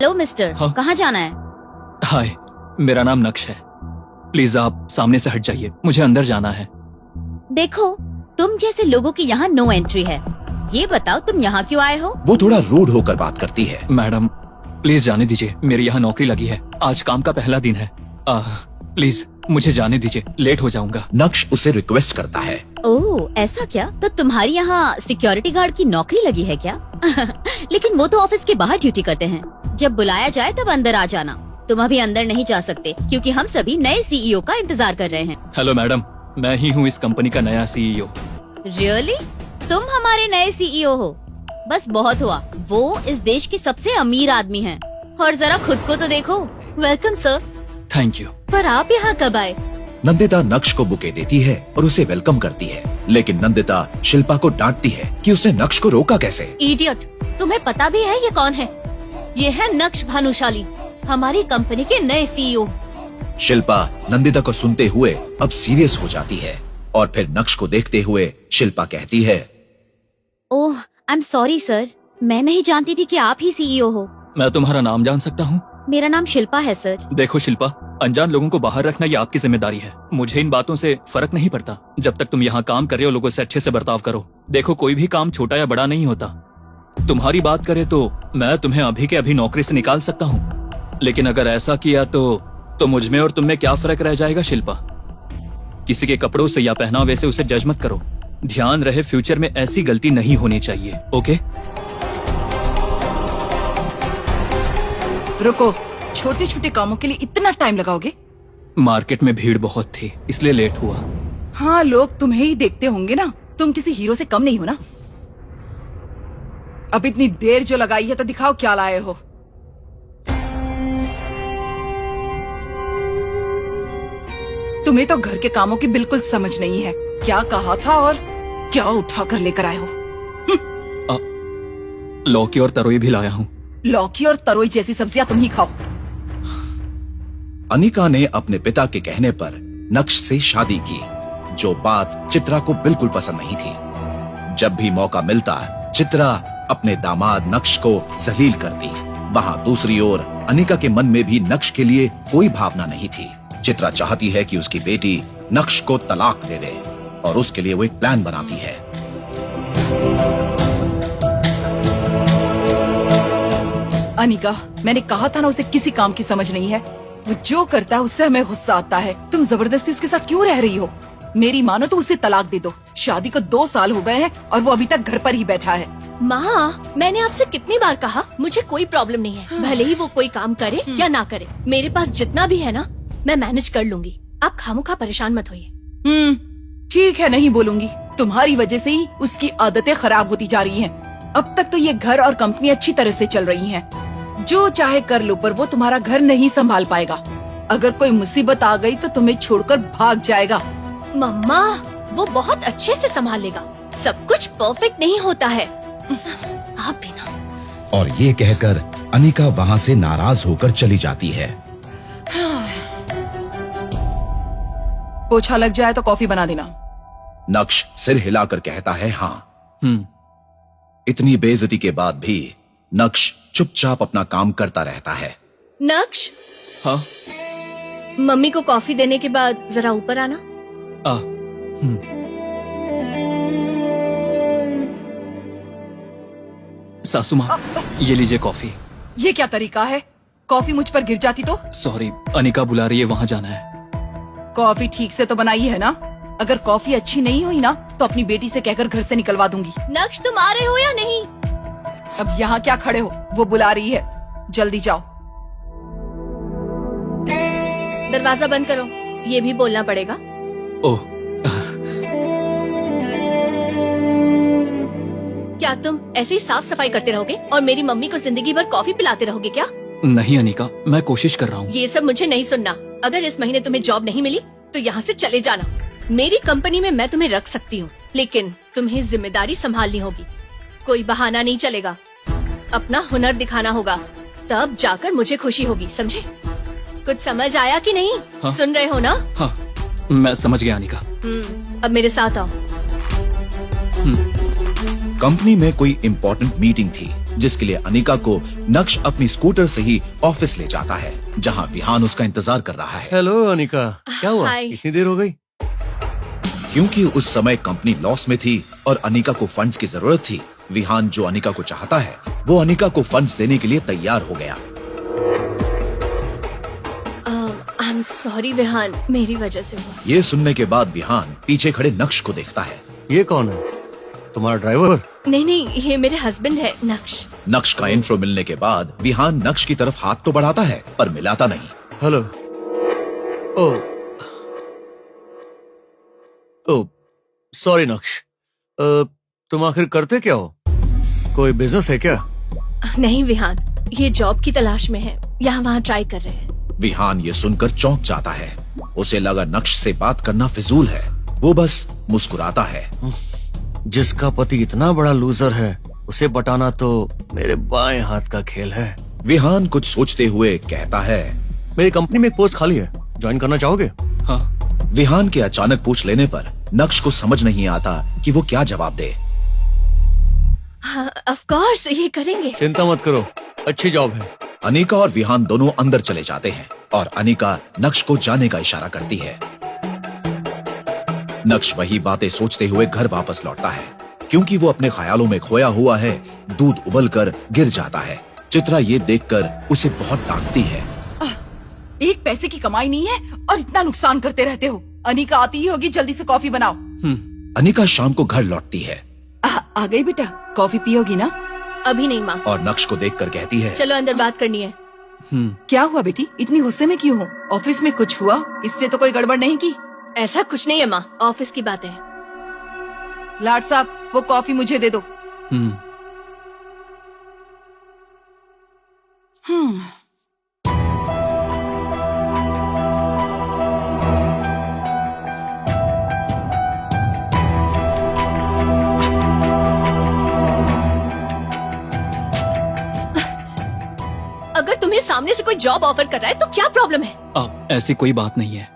Hello mister, हाँ? कहाँ जाना है? हाय, मेरा नाम नक्श है। प्लीज आप सामने से हट जाइए, मुझे अंदर जाना है। देखो, तुम जैसे लोगों की यहाँ नो एंट्री है। ये बताओ तुम यहाँ क्यों आए हो? वो थोड़ा रूड होकर बात करती है। मैडम प्लीज जाने दीजिए, मेरी यहाँ नौकरी लगी है, आज काम का पहला दिन है। प्लीज मुझे जाने दीजिए, लेट हो जाऊंगा। नक्श उसे रिक्वेस्ट करता है। ओह, ऐसा क्या? तो तुम्हारी यहाँ सिक्योरिटी गार्ड की नौकरी लगी है क्या? लेकिन वो तो ऑफिस के बाहर ड्यूटी करते हैं। जब बुलाया जाए तब अंदर आ जाना। तुम अभी अंदर नहीं जा सकते क्योंकि हम सभी नए सीईओ का इंतजार कर रहे हैं। हेलो मैडम, मैं ही हूँ इस कंपनी का नया सीईओ। रियली? तुम हमारे नए सीईओ हो? बस बहुत हुआ, वो इस देश के सबसे अमीर आदमी हैं। और जरा खुद को तो देखो। Welcome sir. Thank you. पर आप यहाँ कब आए? नंदिता नक्श को बुके देती है और उसे वेलकम करती है, लेकिन नंदिता शिल्पा को डांटती है कि उसने नक्श को रोका कैसे। इडियट, तुम्हें पता भी है ये कौन है? ये है नक्श भानुशाली, हमारी कंपनी के नए सीईओ। शिल्पा नंदिता को सुनते हुए अब सीरियस हो जाती है और फिर नक्श को देखते हुए शिल्पा कहती है, ओह, आई एम सॉरी सर, मैं नहीं जानती थी कि आप ही सीईओ हो। मैं तुम्हारा नाम जान सकता हूँ? मेरा नाम शिल्पा है सर। देखो शिल्पा, अनजान लोगों को बाहर रखना ये आपकी जिम्मेदारी है। मुझे इन बातों से फर्क नहीं पड़ता। जब तक तुम यहाँ काम कर रहे हो, लोगों से अच्छे से बर्ताव करो। देखो, कोई भी काम छोटा या बड़ा नहीं होता। तुम्हारी बात करे तो मैं तुम्हें अभी के अभी नौकरी से निकाल सकता हूँ, लेकिन अगर ऐसा किया तो मुझ में और तुम में क्या फर्क रह जाएगा शिल्पा? किसी के कपड़ों से या पहनावे से उसे जज मत करो। ध्यान रहे, फ्यूचर में ऐसी गलती नहीं होनी चाहिए। ओके? रुको, छोटे छोटे कामों के लिए इतना टाइम लगाओगे? मार्केट में भीड़ बहुत थी, इसलिए लेट हुआ। हाँ, लोग तुम्हें ही देखते होंगे ना, तुम किसी हीरो से कम नहीं हो ना। अब इतनी देर जो लगाई है तो दिखाओ क्या लाए हो। तुम्हें तो घर के कामों की बिल्कुल समझ नहीं है। क्या कहा था और क्या उठा कर लेकर आए हो? लौकी और तरोई भी लाया हूँ। लौकी और तरोई जैसी सब्जियां तुम ही खाओ। अनिका ने अपने पिता के कहने पर नक्श से शादी की, जो बात चित्रा को बिल्कुल पसंद नहीं थी। जब भी मौका मिलता, चित्रा अपने दामाद नक्श को जलील करती। वहाँ दूसरी ओर अनिका के मन में भी नक्श के लिए कोई भावना नहीं थी। चित्रा चाहती है कि उसकी बेटी नक्श को तलाक दे दे और उसके लिए वो एक प्लान बनाती है। अनिका, मैंने कहा था ना, उसे किसी काम की समझ नहीं है। वो जो करता है उससे हमें गुस्सा आता है। तुम जबरदस्ती उसके साथ क्यों रह रही हो? मेरी मानो तो उसे तलाक दे दो। शादी को 2 साल हो गए हैं और वो अभी तक घर पर ही बैठा है। माँ, मैंने आपसे कितनी बार कहा, मुझे कोई प्रॉब्लम नहीं है। भले ही वो कोई काम करे या ना करे, मेरे पास जितना भी है ना, मैं मैनेज कर लूंगी। आप खामोखा परेशान मत होइए। ठीक है, नहीं बोलूंगी। तुम्हारी वजह से ही उसकी आदतें खराब होती जा रही हैं। अब तक तो ये घर और कंपनी अच्छी तरह से चल रही हैं। जो चाहे कर लो, पर वो तुम्हारा घर नहीं संभाल पाएगा। अगर कोई मुसीबत आ गई तो तुम्हें छोड़कर भाग जाएगा। मम्मा, वो बहुत अच्छे से संभाल लेगा। सब कुछ परफेक्ट नहीं होता है। आप भी ना। और ये कहकर अनिका वहाँ से नाराज होकर चली जाती है। पोछा लग जाए तो कॉफी बना देना। नक्श सिर हिलाकर कहता है हाँ। इतनी बेइज्जती के बाद भी नक्श चुपचाप अपना काम करता रहता है। नक्श, हाँ? मम्मी को कॉफी देने के बाद जरा ऊपर आना। सासू माँ, ये लीजिए कॉफी। ये क्या तरीका है? कॉफी मुझ पर गिर जाती तो? सॉरी, अनिका बुला रही है, वहाँ जाना है। कॉफी ठीक से तो बनाई है ना? अगर कॉफी अच्छी नहीं हुई ना तो अपनी बेटी से कहकर घर से निकलवा दूंगी। नक्श, तुम आ रहे हो या नहीं? अब यहाँ क्या खड़े हो? वो बुला रही है, जल्दी जाओ। दरवाजा बंद करो, ये भी बोलना पड़ेगा। ओह, क्या तुम ऐसे ही साफ सफाई करते रहोगे और मेरी मम्मी को जिंदगी भर कॉफी पिलाते रहोगे क्या? नहीं अनिका, मैं कोशिश कर रहा हूँ। ये सब मुझे नहीं सुनना। अगर इस महीने तुम्हें जॉब नहीं मिली तो यहाँ से चले जाना। मेरी कंपनी में मैं तुम्हें रख सकती हूँ, लेकिन तुम्हें जिम्मेदारी संभालनी होगी। कोई बहाना नहीं चलेगा। अपना हुनर दिखाना होगा, तब जाकर मुझे खुशी होगी, समझे? कुछ समझ आया कि नहीं? हाँ? सुन रहे हो ना? हाँ, मैं समझ गया अनिका। अब मेरे साथ आओ। कंपनी में कोई इम्पोर्टेंट मीटिंग थी जिसके लिए अनिका को नक्श अपनी स्कूटर से ही ऑफिस ले जाता है, जहां विहान उसका इंतजार कर रहा है। हेलो अनिका, क्या हुआ? हाय। इतनी देर हो गई? क्योंकि उस समय कंपनी लॉस में थी और अनिका को फंड्स की जरूरत थी, विहान जो अनिका को चाहता है वो अनिका को फंड्स देने के लिए तैयार हो गया। आई एम सॉरी विहान, मेरी वजह से हुआ। ये सुनने के बाद विहान पीछे खड़े नक्श को देखता है। ये कौन है? तुम्हारा ड्राइवर? नहीं, ये मेरे हस्बैंड है नक्श। नक्श का इंट्रो मिलने के बाद विहान नक्श की तरफ हाथ तो बढ़ाता है पर मिलाता नहीं। हेलो। ओ सॉरी नक्श, तुम आखिर करते क्या हो? कोई बिजनेस है क्या? नहीं विहान, ये जॉब की तलाश में है, यहाँ वहाँ ट्राई कर रहे हैं। विहान ये सुनकर चौंक जाता है। उसे लगा नक्श से बात करना फिजूल है। वो बस मुस्कुराता है। जिसका पति इतना बड़ा लूजर है उसे बटाना तो मेरे बाएं हाथ का खेल है। विहान कुछ सोचते हुए कहता है। मेरी कंपनी में एक पोस्ट खाली है, ज्वाइन करना चाहोगे? हाँ। विहान के अचानक पूछ लेने पर नक्श को समझ नहीं आता कि वो क्या जवाब दे। हाँ, ऑफ कोर्स ये करेंगे। चिंता मत करो, अच्छी जॉब है। अनिका और विहान दोनों अंदर चले जाते हैं और अनिका नक्श को जाने का इशारा करती है। नक्श वही बातें सोचते हुए घर वापस लौटता है। क्योंकि वो अपने ख्यालों में खोया हुआ है, दूध उबलकर गिर जाता है। चित्रा ये देखकर उसे बहुत डांटती है। एक पैसे की कमाई नहीं है और इतना नुकसान करते रहते हो। अनिका आती ही होगी, जल्दी से कॉफी बनाओ। अनिका शाम को घर लौटती है आ गई बेटा, कॉफी पियोगी ना? अभी नहीं माँ, और नक्श को देखकर कहती है। चलो अंदर बात करनी है। क्या हुआ बेटी, इतनी गुस्से में क्यों हो? ऑफिस में कुछ हुआ? इसलिए तो कोई गड़बड़ नहीं की? ऐसा कुछ नहीं है माँ, ऑफिस की बात है। लाड साहब, वो कॉफी मुझे दे दो। अगर तुम्हें सामने से कोई जॉब ऑफर कर रहा है तो क्या प्रॉब्लम है? ऐसी कोई बात नहीं है।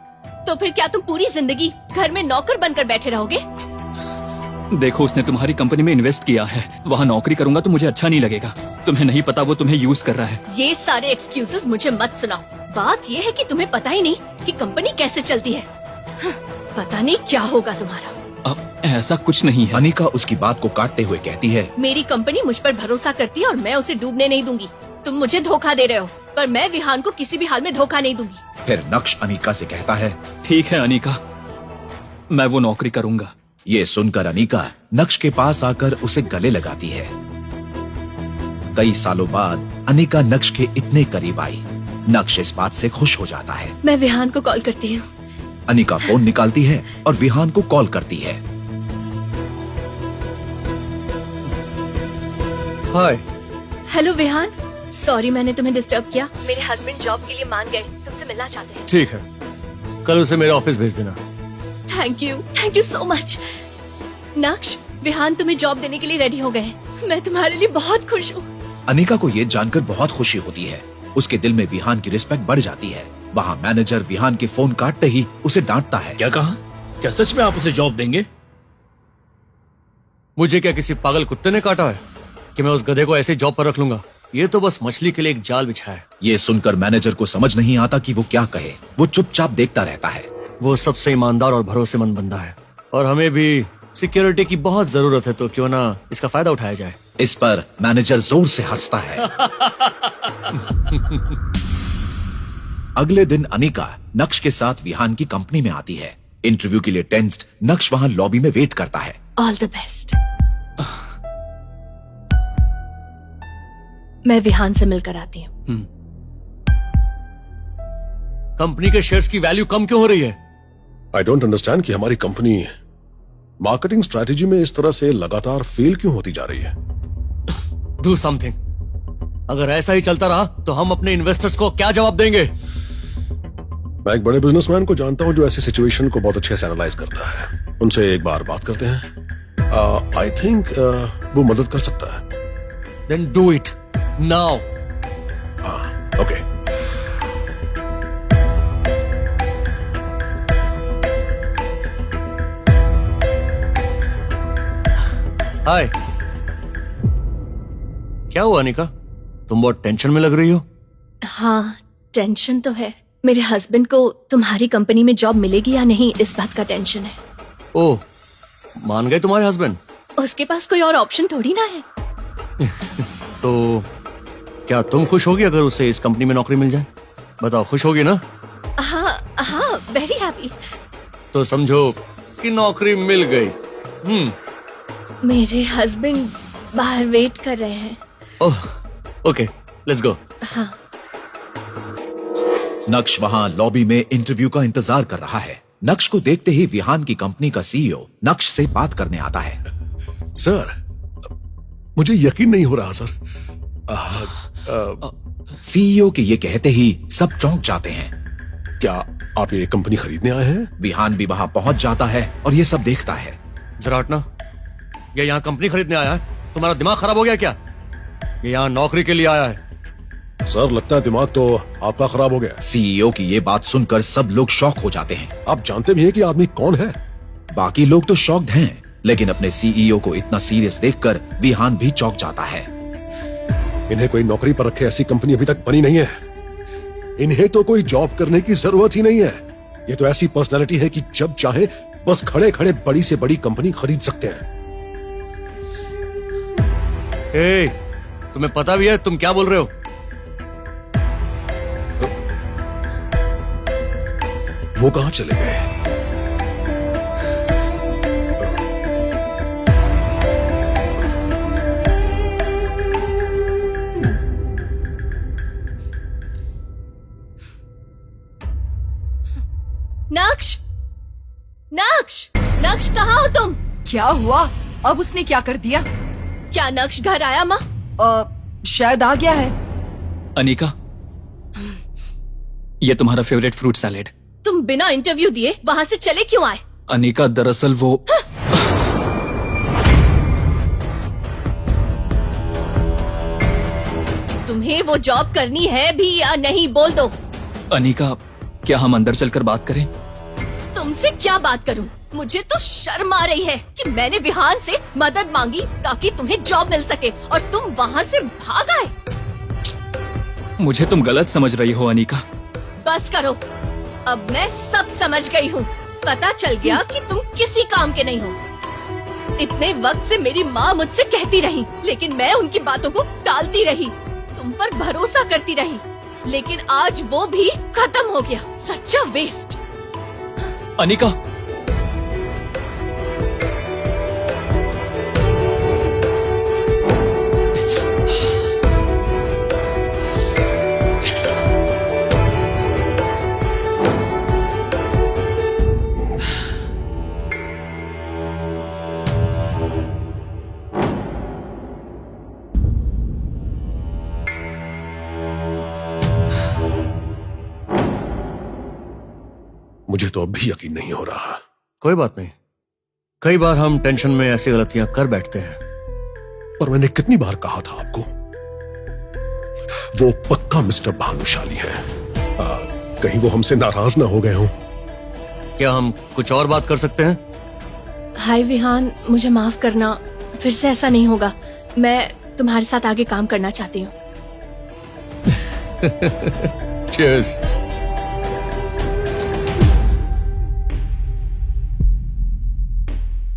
तो फिर क्या तुम पूरी जिंदगी घर में नौकर बनकर बैठे रहोगे? देखो, उसने तुम्हारी कंपनी में इन्वेस्ट किया है। वहाँ नौकरी करूंगा तो मुझे अच्छा नहीं लगेगा। तुम्हें नहीं पता वो तुम्हें यूज कर रहा है। ये सारे एक्सक्यूजेस मुझे मत सुनाओ। बात ये है कि तुम्हें पता ही नहीं कि कंपनी कैसे चलती है। पता नहीं क्या होगा तुम्हारा। ऐसा कुछ नहीं है। अनिका उसकी बात को काटते हुए कहती है। मेरी कंपनी मुझ पर भरोसा करती है और मैं उसे डूबने नहीं दूंगी। तुम मुझे धोखा दे रहे हो, पर मैं विहान को किसी भी हाल में धोखा नहीं दूंगी। फिर नक्श अनिका से कहता है। ठीक है अनिका, मैं वो नौकरी करूंगा। ये सुनकर अनिका नक्श के पास आकर उसे गले लगाती है। कई सालों बाद अनिका नक्श के इतने करीब आई। नक्श इस बात से खुश हो जाता है। मैं विहान को कॉल करती हूँ। अनिका फोन निकालती है और विहान को कॉल करती है। हाय। हेलो विहान, सॉरी मैंने तुम्हें डिस्टर्ब किया। मेरे हस्बैंड जॉब के लिए मान गए, तुमसे मिलना चाहते हैं। ठीक है, कल उसे मेरे ऑफिस भेज देना। Thank you so much. नक्श, विहान तुम्हें जॉब देने के लिए रेडी हो गए हैं। मैं तुम्हारे लिए बहुत खुश हूँ। अनिका को ये जानकर बहुत खुशी होती है। उसके दिल में विहान की रिस्पेक्ट बढ़ जाती है। वहाँ मैनेजर विहान के फोन काटते ही उसे डांटता है। क्या कहा? क्या सच में आप उसे जॉब देंगे? मुझे क्या किसी पागल कुत्ते ने काटा है कि मैं उस गधे को ऐसे जॉब पर रख लूंगा? ये तो बस मछली के लिए एक जाल बिछा है। ये सुनकर मैनेजर को समझ नहीं आता कि वो क्या कहे। वो चुपचाप देखता रहता है। वो सबसे ईमानदार और भरोसेमंद बंदा है और हमें भी सिक्योरिटी की बहुत जरूरत है, तो क्यों ना इसका फायदा उठाया जाए। इस पर मैनेजर जोर से हंसता है। अगले दिन अनिका नक्श के साथ विहान की कंपनी में आती है। इंटरव्यू के लिए टेंस्ड नक्श वहाँ लॉबी में वेट करता है। All the best. मैं विहान से मिलकर आती हूँ। कंपनी के शेयर्स की वैल्यू कम क्यों हो रही है? आई डोंट अंडरस्टैंड कि हमारी कंपनी मार्केटिंग स्ट्रेटेजी में इस तरह से लगातार फेल क्यों होती जा रही है। Do something. अगर ऐसा ही चलता रहा तो हम अपने इन्वेस्टर्स को क्या जवाब देंगे? मैं एक बड़े बिजनेसमैन को जानता हूं जो ऐसी सिचुएशन को बहुत अच्छे से एनालाइज करता है। उनसे एक बार बात करते हैं। आई थिंक वो मदद कर सकता है। Then do it now. Okay. Hi. क्या हुआ अनिका, तुम बहुत टेंशन में लग रही हो? हाँ, टेंशन तो है। मेरे हस्बैंड को तुम्हारी कंपनी में जॉब मिलेगी या नहीं, इस बात का टेंशन है। ओह, मान गए तुम्हारे हस्बैंड? उसके पास कोई और ऑप्शन थोड़ी ना है। तो क्या तुम खुश होगी अगर उसे इस कंपनी में नौकरी मिल जाए? बताओ, खुश होगी ना? हाँ हाँ, वेरी हैप्पी। तो समझो कि नौकरी मिल गई। मेरे हस्बैंड बाहर वेट कर रहे हैं। ओह, ओके, लेट्स गो। हाँ। नक्श वहां लॉबी में इंटरव्यू का इंतजार कर रहा है। नक्श को देखते ही विहान की कंपनी का सीईओ नक्श से बात करने आता है। सर, मुझे यकीन नहीं हो रहा सर। सीईओ के ये कहते ही सब चौंक जाते हैं। क्या आप ये कंपनी खरीदने आए हैं? विहान भी वहां पहुंच जाता है और ये सब देखता है। जरा हटना, ये यहाँ कंपनी खरीदने आया है? तुम्हारा दिमाग खराब हो गया क्या? ये यहाँ नौकरी के लिए आया है। सर, लगता है दिमाग तो आपका खराब हो गया। सीईओ की ये बात सुनकर सब लोग शॉक हो जाते हैं। आप जानते भी हैं कि आदमी कौन है? बाकी लोग तो शॉक्ड हैं, लेकिन अपने सीईओ को इतना सीरियस देखकर विहान भी चौंक जाता है। इन्हें कोई नौकरी पर रखे ऐसी कंपनी अभी तक बनी नहीं है। इन्हें तो कोई जॉब करने की जरूरत ही नहीं है। ये तो ऐसी पर्सनैलिटी है कि जब चाहे बस खड़े खड़े बड़ी से बड़ी कंपनी खरीद सकते हैं। ए, तुम्हें पता भी है तुम क्या बोल रहे हो? वो कहां चले गए? नक्श, नक्श, नक्श कहाँ हो तुम? क्या हुआ? अब उसने क्या कर दिया? क्या नक्श घर आया माँ? शायद आ गया है। अनिका, ये तुम्हारा फेवरेट फ्रूट सैलेड। तुम बिना इंटरव्यू दिए वहाँ से चले क्यों आए? अनिका, दरअसल वो तुम्हें वो जॉब करनी है भी या नहीं, बोल दो। अनिका, क्या हम अंदर चलकर बात करें? तुमसे क्या बात करूं? मुझे तो शर्म आ रही है कि मैंने विहान से मदद मांगी ताकि तुम्हें जॉब मिल सके और तुम वहाँ से भाग आए। मुझे तुम गलत समझ रही हो अनिका। बस करो, अब मैं सब समझ गई हूँ। पता चल गया कि तुम किसी काम के नहीं हो। इतने वक्त से मेरी माँ मुझसे कहती रही, लेकिन मैं उनकी बातों को टालती रही, तुम पर भरोसा करती रही, लेकिन आज वो भी खत्म हो गया। सच्चा वेस्ट। अनिका, मुझे तो अब भी यकीन नहीं हो रहा। कोई बात नहीं, कई बार हम टेंशन में ऐसी गलतियां कर बैठते हैं। पर मैंने कितनी बार कहा था आपको, वो पक्का मिस्टर भानुशाली है। कहीं वो हमसे नाराज ना हो गए हों। क्या हम कुछ और बात कर सकते हैं? हाय विहान, मुझे माफ करना, फिर से ऐसा नहीं होगा। मैं तुम्हारे साथ आगे काम करना चाहती हूँ। Cheers.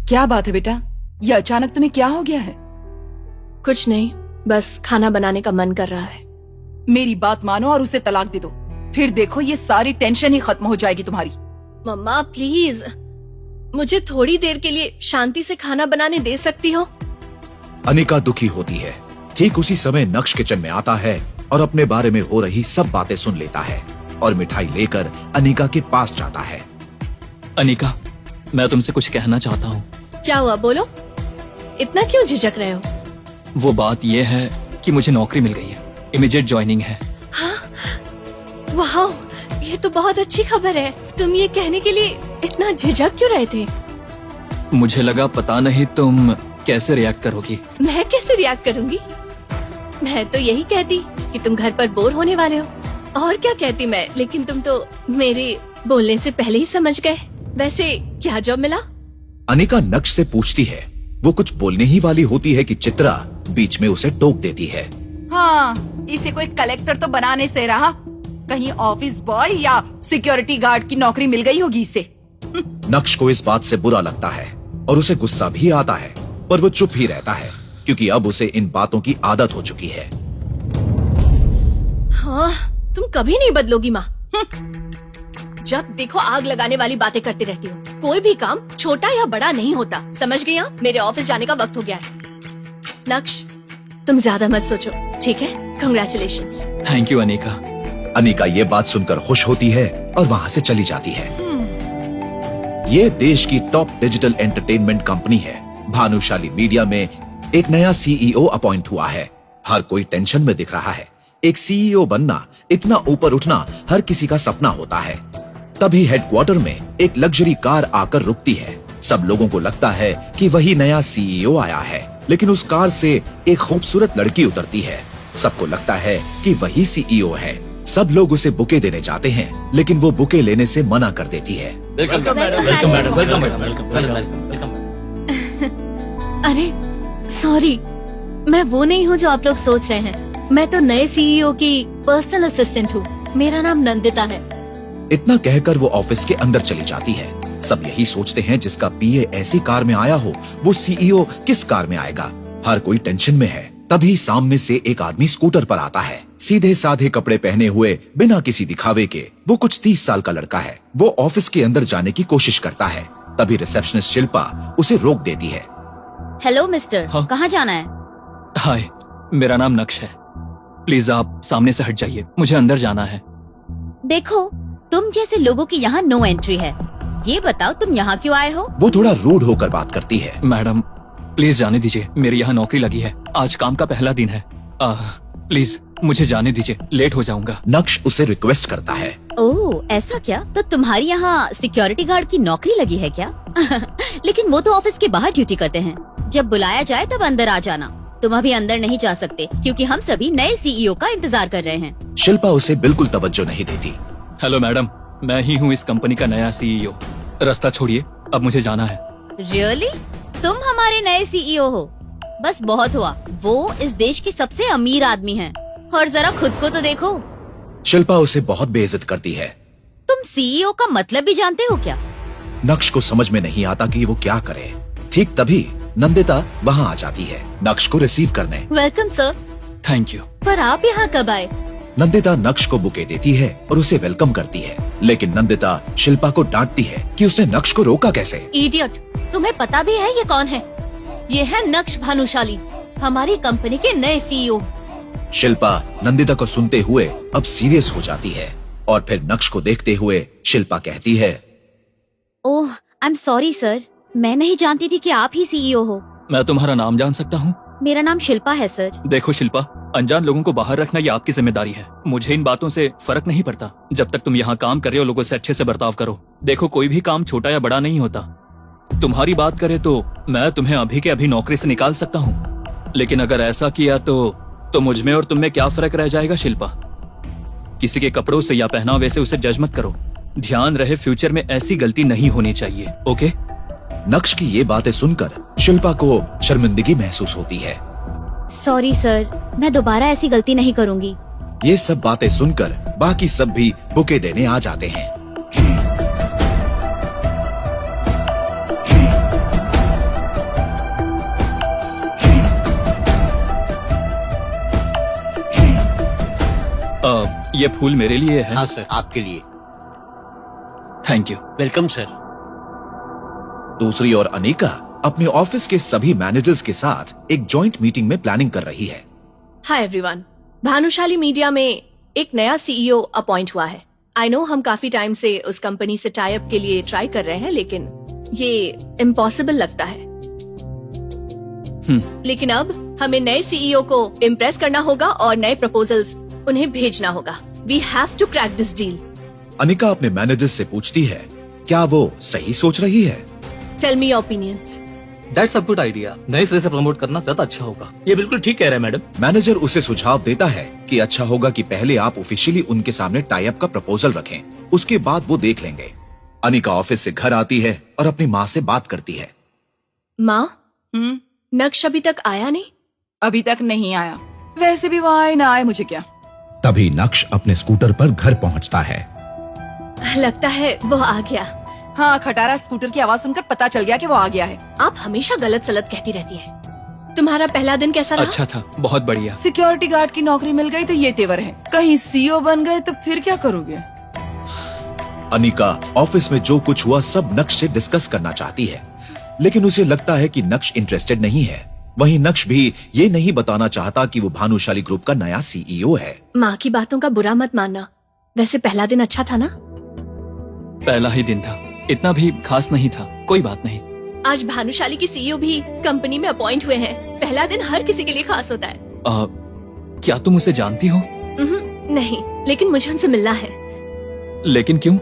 क्या बात है बेटा, ये अचानक तुम्हें क्या हो गया है? कुछ नहीं, बस खाना बनाने का मन कर रहा है। मेरी बात मानो और उसे तलाक दे दो, फिर देखो ये सारी टेंशन ही खत्म हो जाएगी तुम्हारी। मम्मा प्लीज, मुझे थोड़ी देर के लिए शांति से खाना बनाने दे सकती हो? अनिका दुखी होती है। ठीक उसी समय नक्श किचन में आता है और अपने बारे में हो रही सब बातें सुन लेता है और मिठाई लेकर अनिका के पास जाता है। अनिका, मैं तुमसे कुछ कहना चाहता हूँ। क्या हुआ, बोलो। इतना क्यों झिझक रहे हो? वो बात ये है कि मुझे नौकरी मिल गई है, इमीडिएट ज्वाइनिंग है। वाह, ये तो बहुत अच्छी खबर है। तुम ये कहने के लिए इतना झिझक क्यों रहे थे? मुझे लगा पता नहीं तुम कैसे रिएक्ट करोगी। मैं कैसे रिएक्ट करूंगी? मैं तो यही कहती कि तुम घर पर बोर होने वाले हो। और क्या कहती मैं, लेकिन तुम तो मेरे बोलने से पहले ही समझ गए। वैसे क्या जॉब मिला? अनिका नक्श से पूछती है। वो कुछ बोलने ही वाली होती है कि चित्रा बीच में उसे टोक देती है। हाँ, इसे कोई कलेक्टर तो बनाने से रहा, कहीं ऑफिस बॉय या सिक्योरिटी गार्ड की नौकरी मिल गई होगी इसे। नक्श को इस बात से बुरा लगता है और उसे गुस्सा भी आता है, पर वो चुप ही रहता है क्योंकि अब उसे इन बातों की आदत हो चुकी है। हाँ, तुम कभी नहीं बदलोगी माँ। जब देखो आग लगाने वाली बातें करती रहती हो। कोई भी काम छोटा या बड़ा नहीं होता, समझ गई? मेरे ऑफिस जाने का वक्त हो गया है। नक्श, तुम ज्यादा मत सोचो, ठीक है? Congratulations. Thank you Anika. Anika ये बात सुनकर खुश होती है और वहाँ से चली जाती है। ये देश की टॉप डिजिटल एंटरटेनमेंट कंपनी है। भानुशाली मीडिया में एक नया सीईओ अपॉइंट हुआ है। हर कोई टेंशन में दिख रहा है। एक सीईओ बनना, इतना ऊपर उठना हर किसी का सपना होता है। तभी हेडक्वार्टर में एक लग्जरी कार आकर रुकती है। सब लोगों को लगता है कि वही नया सीईओ आया है, लेकिन उस कार से एक खूबसूरत लड़की उतरती है। सबको लगता है कि वही सीईओ है। सब लोग उसे बुके देने जाते हैं, लेकिन वो बुके लेने से मना कर देती है। Welcome madam, welcome madam, welcome madam, welcome. अरे सॉरी, मैं वो नहीं हूँ जो आप लोग सोच रहे हैं। मैं तो नए सीईओ की पर्सनल असिस्टेंट हूँ। मेरा नाम नंदिता है। इतना कहकर वो ऑफिस के अंदर चली जाती है। सब यही सोचते हैं जिसका पीए ऐसी कार में आया हो, वो सीईओ किस कार में आएगा। हर कोई टेंशन में है। तभी सामने से एक आदमी स्कूटर पर आता है। सीधे साधे कपड़े पहने हुए, बिना किसी दिखावे के। वो कुछ 30 साल का लड़का है। वो ऑफिस के अंदर जाने की कोशिश करता है। तभी रिसेप्शनिस्ट शिल्पा उसे रोक देती है। हेलो मिस्टर, हाँ? कहाँ जाना है? हाय, मेरा नाम नक्श है। प्लीज आप सामने से हट जाइए, मुझे अंदर जाना है। देखो, तुम जैसे लोगों की यहाँ नो एंट्री है। ये बताओ तुम यहाँ क्यों आए हो? वो थोड़ा रूड होकर बात करती है। मैडम प्लीज जाने दीजिए, मेरी यहाँ नौकरी लगी है। आज काम का पहला दिन है। प्लीज मुझे जाने दीजिए, लेट हो जाऊंगा। नक्श उसे रिक्वेस्ट करता है। ओह, ऐसा क्या? तो तुम्हारी यहाँ सिक्योरिटी गार्ड की नौकरी लगी है क्या? लेकिन वो तो ऑफिस के बाहर ड्यूटी करते हैं। जब बुलाया जाए तब अंदर आ जाना। तुम अभी अंदर नहीं जा सकते क्योंकि हम सभी नए सीईओ का इंतजार कर रहे हैं। शिल्पा उसे बिल्कुल तवज्जो नहीं देती। हेलो मैडम, मैं ही हूँ इस कंपनी का नया सीईओ। रास्ता छोड़िए, अब मुझे जाना है। रियली? तुम हमारे नए सीईओ हो? बस बहुत हुआ। वो इस देश के सबसे अमीर आदमी हैं। और जरा खुद को तो देखो। शिल्पा उसे बहुत बेइज्जत करती है। तुम सीईओ का मतलब भी जानते हो क्या? नक्श को समझ में नहीं आता कि वो क्या करे। ठीक तभी नंदिता वहाँ आ जाती है नक्श को रिसीव करने। Welcome sir. Thank you. पर आप यहाँ कब आए? नंदिता नक्श को बुके देती है और उसे वेलकम करती है, लेकिन नंदिता शिल्पा को डांटती है कि उसने नक्श को रोका कैसे। इडियट, तुम्हें पता भी है ये कौन है? ये है नक्श भानुशाली, हमारी कंपनी के नए सीईओ। शिल्पा नंदिता को सुनते हुए अब सीरियस हो जाती है और फिर नक्श को देखते हुए शिल्पा कहती है, ओह, आई एम सॉरी सर। मैं नहीं जानती थी कि आप ही सीईओ हो। मैं तुम्हारा नाम जान सकता हूँ? मेरा नाम शिल्पा है सर। देखो शिल्पा, अनजान लोगों को बाहर रखना ये आपकी जिम्मेदारी है। मुझे इन बातों से फर्क नहीं पड़ता। जब तक तुम यहाँ काम कर रहे हो, लोगों से अच्छे से बर्ताव करो। देखो कोई भी काम छोटा या बड़ा नहीं होता। तुम्हारी बात करें तो मैं तुम्हें अभी के अभी नौकरी से निकाल सकता हूँ, लेकिन अगर ऐसा किया तो मुझ में और तुम में क्या फर्क रह जाएगा शिल्पा? किसी के कपड़ों से या पहनावे से उसे जज मत करो। ध्यान रहे फ्यूचर में ऐसी गलती नहीं होनी चाहिए। ओके? नक्श की ये बातें सुनकर शिल्पा को शर्मिंदगी महसूस होती है। सॉरी सर, मैं दोबारा ऐसी गलती नहीं करूंगी। ये सब बातें सुनकर बाकी सब भी बुके देने आ जाते हैं। ये फूल मेरे लिए है। हाँ सर, आपके लिए। Thank you. Welcome sir. दूसरी ओर अनिका अपने ऑफिस के सभी मैनेजर्स के साथ एक जॉइंट मीटिंग में प्लानिंग कर रही है। हाय एवरीवन, भानुशाली मीडिया में एक नया सीईओ अपॉइंट हुआ है। आई नो हम काफी टाइम से उस कंपनी से टाई अप के लिए ट्राई कर रहे हैं, लेकिन ये इम्पॉसिबल लगता है। लेकिन अब हमें नए सीईओ को इम्प्रेस करना होगा और नए प्रपोजल्स उन्हें भेजना होगा। We have to crack this deal. Anika अपने मैनेजर से पूछती है, क्या वो सही सोच रही है? Tell me your opinions. That's a good idea. नए सिरे से प्रमोट करना ज्यादा अच्छा होगा। ये बिल्कुल ठीक कह रहे हैं मैडम। मैनेजर उसे सुझाव देता है कि अच्छा होगा कि पहले आप ऑफिशियली उनके सामने टाई अप का प्रपोजल रखें, उसके बाद वो देख लेंगे। अनिका ऑफिस से घर आती है और अपनी माँ से बात करती है। माँ, नक्श अभी तक आया नहीं। अभी तक नहीं आया। वैसे भी वो आए ना आए मुझे क्या। तभी नक्श अपने स्कूटर पर घर पहुंचता है। लगता है वो आ गया। हाँ, खटारा स्कूटर की आवाज सुनकर पता चल गया कि वो आ गया है। आप हमेशा गलत सलत कहती रहती हैं। तुम्हारा पहला दिन कैसा रहा? अच्छा था, बहुत बढ़िया। सिक्योरिटी गार्ड की नौकरी मिल गई तो ये तेवर है, कहीं सीईओ बन गए तो फिर क्या करोगे? अनिका ऑफिस में जो कुछ हुआ सब नक्श से डिस्कस करना चाहती है, लेकिन उसे लगता है कि नक्श इंटरेस्टेड नहीं है। वहीं नक्श भी ये नहीं बताना चाहता कि वो भानुशाली ग्रुप का नया सीईओ है। माँ की बातों का बुरा मत मानना। वैसे पहला दिन अच्छा था ना? पहला ही दिन था, इतना भी खास नहीं था। कोई बात नहीं। आज भानुशाली की सीईओ भी कंपनी में अपॉइंट हुए हैं। पहला दिन हर किसी के लिए खास होता है। क्या तुम उसे जानती हो? नहीं, लेकिन मुझे उनसे मिलना है। लेकिन क्यों?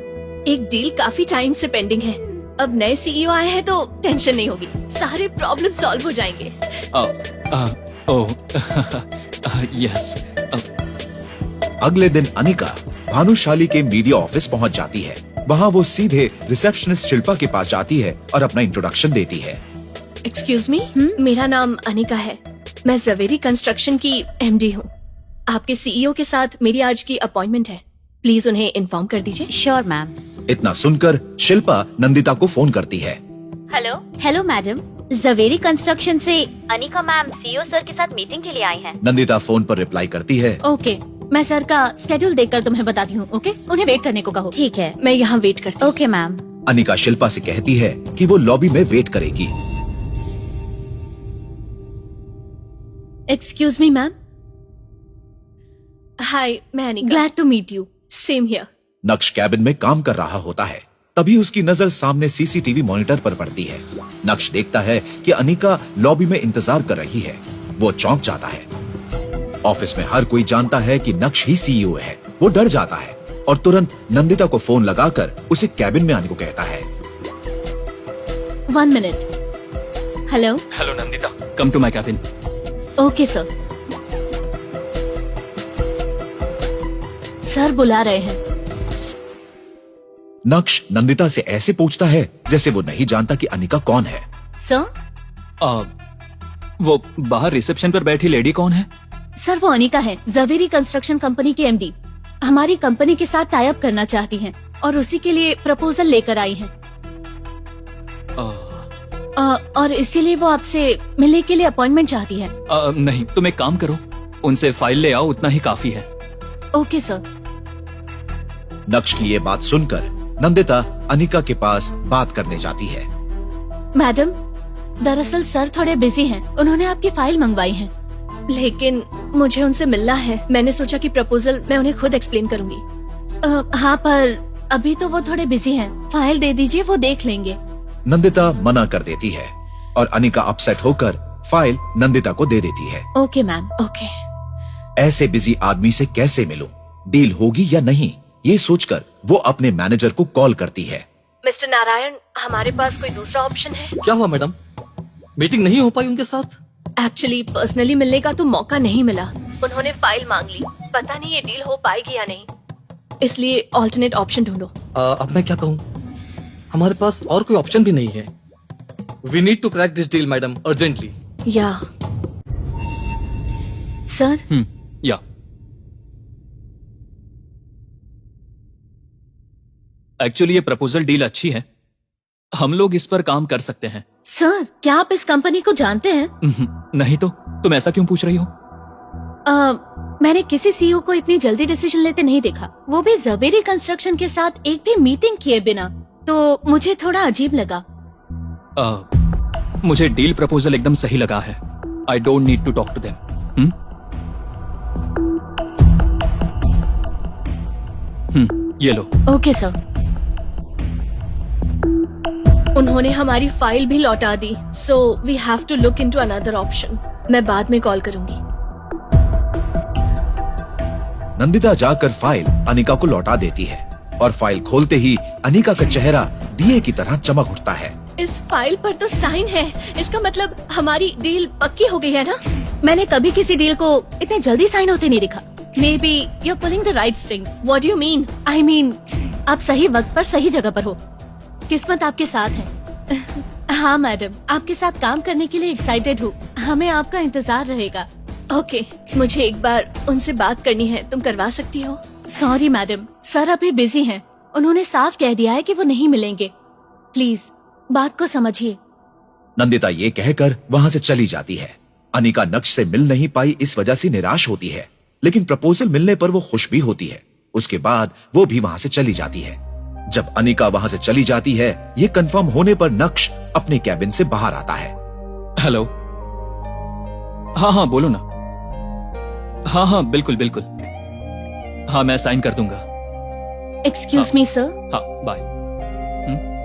एक डील काफी टाइम से पेंडिंग है। अब नए सीईओ आए हैं तो टेंशन नहीं होगी, सारे प्रॉब्लम सॉल्व हो जाएंगे। यस। अगले दिन अनिका भानुशाली के मीडिया ऑफिस पहुंच जाती है। वहां वो सीधे रिसेप्शनिस्ट शिल्पा के पास जाती है और अपना इंट्रोडक्शन देती है। एक्सक्यूज मी, मेरा नाम अनिका है। मैं जवेरी कंस्ट्रक्शन की एमडी हूँ। आपके सीईओ के साथ मेरी आज की अपॉइंटमेंट है। प्लीज उन्हें इन्फॉर्म कर दीजिए। Sure ma'am. इतना सुनकर शिल्पा नंदिता को फोन करती है। हेलो मैडम, जवेरी कंस्ट्रक्शन से अनिका मैम सीईओ सर के साथ मीटिंग के लिए आई हैं। नंदिता फोन पर रिप्लाई करती है। ओके, मैं सर का स्केड्यूल देखकर तुम्हें बताती हूँ। ओके, उन्हें वेट करने को कहो। ठीक है। मैं यहाँ वेट करती हूँ। Okay ma'am. अनिका शिल्पा से कहती है कि वो लॉबी में वेट करेगी। Excuse me ma'am. हाय, मैं Anika. Glad to meet you. Same here. Naksh cabin में काम कर रहा होता है। तभी उसकी नजर सामने सीसीटीवी मॉनिटर पर पड़ती है। नक्श देखता है कि अनिका लॉबी में इंतजार कर रही है। वो चौंक जाता है। ऑफिस में हर कोई जानता है कि नक्श ही सीईओ है। वो डर जाता है और तुरंत नंदिता को फोन लगाकर उसे कैबिन में आने को कहता है। 1 मिनट। Hello Nandita, come to my cabin. Okay sir. Sir बुला रहे हैं। नक्श नंदिता से ऐसे पूछता है जैसे वो नहीं जानता कि अनिका कौन है। सर? वो बाहर रिसेप्शन पर बैठी लेडी कौन है? सर, वो अनिका है, जवेरी कंस्ट्रक्शन कंपनी की एमडी। हमारी कंपनी के साथ टाई अप करना चाहती हैं और उसी के लिए प्रपोजल लेकर आई हैं। और इसीलिए वो आपसे मिलने के लिए अपॉइंटमेंट चाहती है। नहीं, तुम एक काम करो, उनसे फाइल ले आओ, उतना ही काफी है। Okay sir. नक्श की ये बात सुनकर नंदिता अनिका के पास बात करने जाती है। मैडम, दरअसल सर थोड़े बिजी हैं। उन्होंने आपकी फाइल मंगवाई है, लेकिन मुझे उनसे मिलना है। मैंने सोचा कि प्रपोजल मैं उन्हें खुद एक्सप्लेन करूंगी। हाँ, पर अभी तो वो थोड़े बिजी हैं। फाइल दे दीजिए, वो देख लेंगे। नंदिता मना कर देती है और अनिका अपसेट होकर फाइल नंदिता को दे देती है। Okay ma'am. ओके। ऐसे बिजी आदमी से कैसे मिलूं? डील होगी या नहीं, ये सोचकर वो अपने मैनेजर को कॉल करती है। मिस्टर नारायण, हमारे पास कोई दूसरा ऑप्शन है? क्या हुआ मैडम? मीटिंग नहीं हो पाई उनके साथ? एक्चुअली पर्सनली मिलने का तो मौका नहीं मिला। उन्होंने फाइल मांग ली। पता नहीं ये डील हो पाएगी या नहीं, इसलिए ऑल्टरनेट ऑप्शन ढूंढो। अब मैं क्या कहूँ? हमारे पास और कोई ऑप्शन भी नहीं है। We need to crack this deal madam, urgently. या सर? या एक्चुअली ये प्रपोजल डील अच्छी है, हम लोग इस पर काम कर सकते हैं। सर, क्या आप इस कंपनी को जानते हैं? नहीं तो तुम ऐसा क्यों पूछ रही हो? मैंने किसी सीईओ को इतनी जल्दी डिसीजन लेते नहीं देखा, वो भी जवेरी कंस्ट्रक्शन के साथ एक भी मीटिंग किए बिना। तो मुझे थोड़ा अजीब लगा। मुझे डील प्रपोजल एकदम सही लगा है। I don't need to talk to them. ये लो। Okay sir. उन्होंने हमारी फाइल भी लौटा दी, so we have to look into another option. मैं बाद में कॉल करूंगी। नंदिता जाकर फाइल अनिका को लौटा देती है और फाइल खोलते ही अनिका का चेहरा दिए की तरह चमक उठता है। इस फाइल पर तो साइन है, इसका मतलब हमारी डील पक्की हो गई है ना? मैंने कभी किसी डील को इतने जल्दी साइन होते नहीं देखा। Maybe you are pulling the right strings. What do you mean? I mean आप सही वक्त पर सही जगह पर हो। किस्मत आपके साथ है। हाँ मैडम, आपके साथ काम करने के लिए एक्साइटेड हूँ। हमें आपका इंतजार रहेगा। ओके, मुझे एक बार उनसे बात करनी है, तुम करवा सकती हो? सॉरी मैडम, सर अभी बिजी हैं। उन्होंने साफ कह दिया है कि वो नहीं मिलेंगे। प्लीज बात को समझिए। नंदिता ये कहकर वहां से चली जाती है। अनिका नक्श से मिल नहीं पाई, इस वजह से निराश होती है, लेकिन प्रपोजल मिलने पर वो खुश भी होती है। उसके बाद वो भी वहां से चली जाती है। जब अनिका वहां से चली जाती है, ये कंफर्म होने पर नक्श अपने कैबिन से बाहर आता है। हेलो। हाँ हाँ बोलो ना। हाँ हाँ बिल्कुल बिल्कुल। हाँ मैं साइन कर दूंगा। Excuse me sir. हाँ बाय।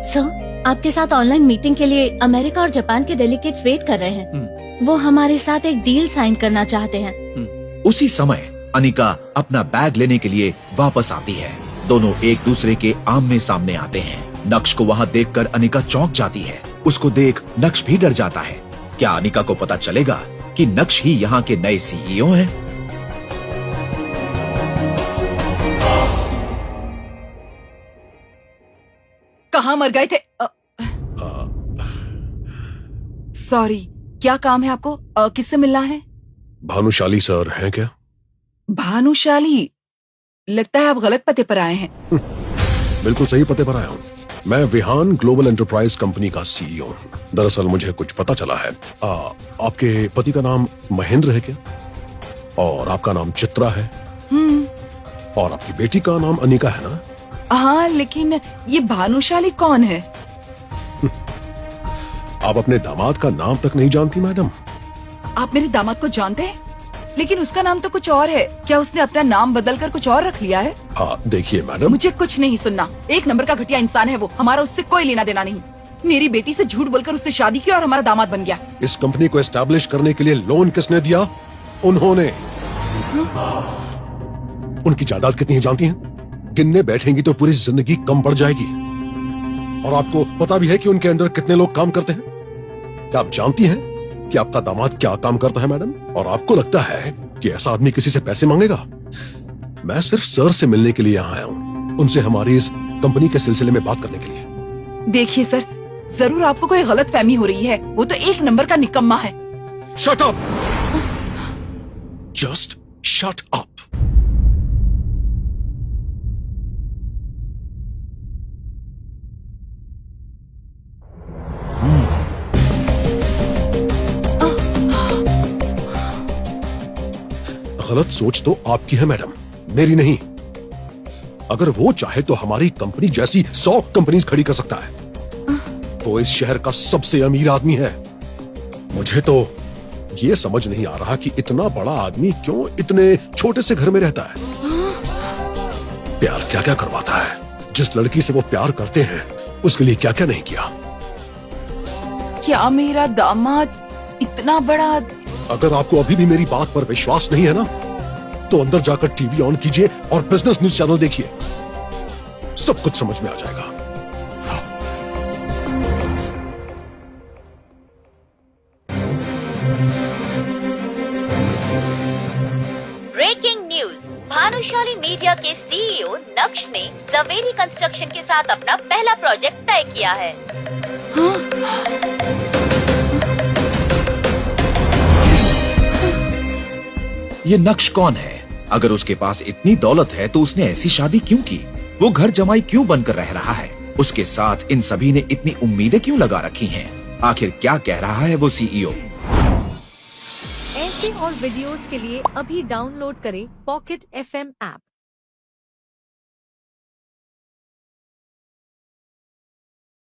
सर, आपके साथ ऑनलाइन मीटिंग के लिए अमेरिका और जापान के डेलीगेट्स वेट कर रहे हैं। वो हमारे साथ एक डील साइन करना चाहते हैं। उसी समय अनिका अपना बैग लेने के लिए वापस आती है। दोनों एक दूसरे के आमने सामने आते हैं। नक्श को वहां देखकर अनिका चौंक जाती है। उसको देख नक्श भी डर जाता है। क्या अनिका को पता चलेगा कि नक्श ही यहाँ के नए सीईओ हैं? कहाँ मर गए थे? सॉरी, क्या काम है आपको? किससे मिलना है? भानुशाली सर हैं क्या? भानुशाली? लगता है आप गलत पते पर आए हैं। बिल्कुल सही पते पर आया हूँ। मैं विहान ग्लोबल एंटरप्राइज कंपनी का सीईओ हूँ। दरअसल मुझे कुछ पता चला है। आपके पति का नाम महेंद्र है क्या? और आपका नाम चित्रा है? और आपकी बेटी का नाम अनिका है ना? हाँ, लेकिन ये भानुशाली कौन है? आप अपने दामाद का नाम तक नहीं जानती मैडम? आप मेरे दामाद को जानते हैं, लेकिन उसका नाम तो कुछ और है। क्या उसने अपना नाम बदलकर कुछ और रख लिया है? देखिए मैडम, मुझे कुछ नहीं सुनना। एक नंबर का घटिया इंसान है वो। हमारा उससे कोई लेना देना नहीं। मेरी बेटी से झूठ बोलकर उससे शादी की और हमारा दामाद बन गया। इस कंपनी को एस्टैब्लिश करने के लिए लोन किसने दिया? उन्होंने। उनकी जायदाद कितनी है जानती हैं? गिनने बैठेंगी तो पूरी जिंदगी कम पड़ जाएगी। और आपको पता भी है कि उनके अंडर कितने लोग काम करते हैं? क्या आप जानती हैं कि आपका दामाद क्या काम करता है मैडम? और आपको लगता है कि ऐसा आदमी किसी से पैसे मांगेगा? मैं सिर्फ सर से मिलने के लिए यहाँ आया हूँ, उनसे हमारी इस कंपनी के सिलसिले में बात करने के लिए। देखिए सर, जरूर आपको कोई गलत फहमी हो रही है। वो तो एक नंबर का निकम्मा है। Shut up! Just shut up! गलत सोच तो आपकी है मैडम, मेरी नहीं। अगर वो चाहे तो हमारी कंपनी जैसी 100 कंपनीज खड़ी कर सकता है। वो इस शहर का सबसे अमीर आदमी है। मुझे तो ये समझ नहीं आ रहा कि इतना बड़ा आदमी क्यों इतने छोटे से घर में रहता है। प्यार क्या क्या करवाता है। जिस लड़की से वो प्यार करते हैं उसके लिए क्या क्या नहीं किया। क्या मेरा दामाद इतना बड़ा? अगर आपको अभी भी मेरी बात पर विश्वास नहीं है ना, तो अंदर जाकर टीवी ऑन कीजिए और बिजनेस न्यूज चैनल देखिए। सब कुछ समझ में आ जाएगा। Breaking news. भानुशाली मीडिया के सीईओ नक्श ने जवेरी कंस्ट्रक्शन के साथ अपना पहला प्रोजेक्ट तय किया है। ये नक्श कौन है? अगर उसके पास इतनी दौलत है तो उसने ऐसी शादी क्यों की? वो घर जमाई क्यों बनकर रह रहा है? उसके साथ इन सभी ने इतनी उम्मीदें क्यों लगा रखी हैं? आखिर क्या कह रहा है वो सीईओ? ऐसे और वीडियोस के लिए अभी डाउनलोड करें पॉकेट FM ऐप।